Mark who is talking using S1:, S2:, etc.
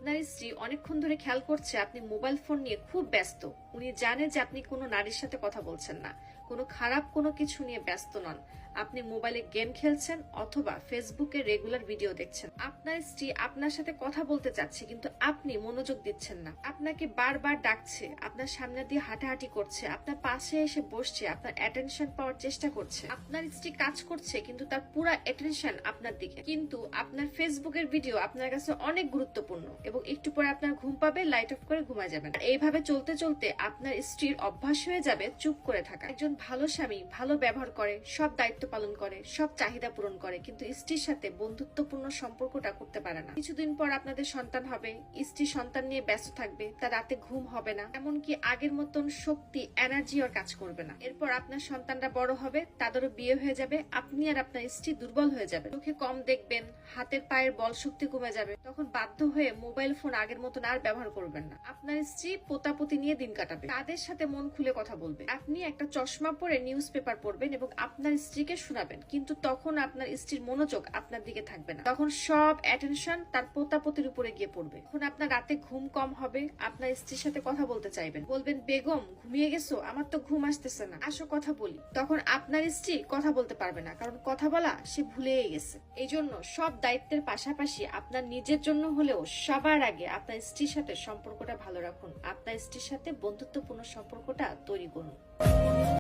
S1: আপনার স্ত্রী অনেকক্ষণ ধরে খেয়াল করছে আপনি মোবাইল ফোন নিয়ে খুব ব্যস্ত। উনি জানে যে আপনি কোনো নারীর সাথে কথা বলছেন না, কোনো খারাপ কোনো কিছু নিয়ে ব্যস্ত নন। আপনি মোবাইলে গেম খেলছেন অথবা ফেসবুকে রেগুলার ভিডিও দেখছেন। আপনার স্ত্রী আপনার সাথে কথা বলতে চাচ্ছে কিন্তু আপনি মনোযোগ দিচ্ছেন না। আপনাকে বারবার ডাকছে, আপনার সামনে দিয়ে হাঁটাহাঁটি করছে, আপনার পাশে এসে বসছে, আপনার অ্যাটেনশন পাওয়ার চেষ্টা করছে। আপনার স্ত্রী কাজ করছে কিন্তু তার পুরো অ্যাটেনশন আপনার দিকে। কিন্তু আপনার ফেসবুকের ভিডিও আপনার কাছে অনেক গুরুত্বপূর্ণ এবং একটু পরে আপনার ঘুম পাবে, লাইট অফ করে ঘুমায় যাবেন। এইভাবে চলতে চলতে আপনার স্ত্রীর অভ্যাস হয়ে যাবে চুপ করে থাকা। একজন ভালো স্বামী ভালো ব্যবহার করে, সব দায়িত্ব পালন করে, সব চাহিদা পূরণ করে, কিন্তু স্ত্রীর সাথে বন্ধুত্বপূর্ণ সম্পর্কটা করতে পারে না। কিছুদিন পর আপনাদের সন্তান হবে, স্ত্রী সন্তান নিয়ে ব্যস্ত থাকবে, তার রাতে ঘুম হবে না, এমনকি আগের মতন শক্তি এনার্জি আর কাজ করবে না। এরপর আপনার সন্তানরা বড় হবে, তাদেরও বিয়ে হয়ে যাবে, আপনি আর আপনার স্ত্রী দুর্বল হয়ে যাবে, চোখে কম দেখবেন, হাতের পায়ের বল শক্তি কমে যাবে। তখন বাধ্য হয়ে মোবাইল ফোন আগের মতন আর ব্যবহার করবেন না। আপনার স্ত্রী পোতাপতি নিয়ে দিন কাটাবে, তাদের সাথে মন খুলে কথা বলবে। আপনি একটা চশমা পরে নিউজ পেপার পড়বেন এবং আপনার স্ত্রীকে শোনাবেন, কিন্তু তখন আপনার স্ত্রীর মনোযোগ আপনার দিকে থাকবে না। তখন সব অ্যাটেনশন তার পোতাপতির উপরে গিয়ে পড়বে। তখন আপনার রাতে ঘুম কম হবে, আপনার স্ত্রীর সাথে কথা বলতে চাইবেন, বলবেন বেগম ঘুমিয়ে গেছো, আমার তো ঘুম আসতেছে না, আসো কথা বলি। তখন আপনার স্ত্রী কথা বলতে পারবে না, কারণ কথা বলা সে ভুলেই গেছে। এই জন্য সব দায়িত্বের পাশাপাশি আপনার নিজের জন্য হলেও সবার আগে আপনার স্ত্রীর সাথে সম্পর্কটা ভালো রাখুন। আপনার স্ত্রীর সাথে বন্ধুত্বপূর্ণ সম্পর্কটা তৈরি করুন।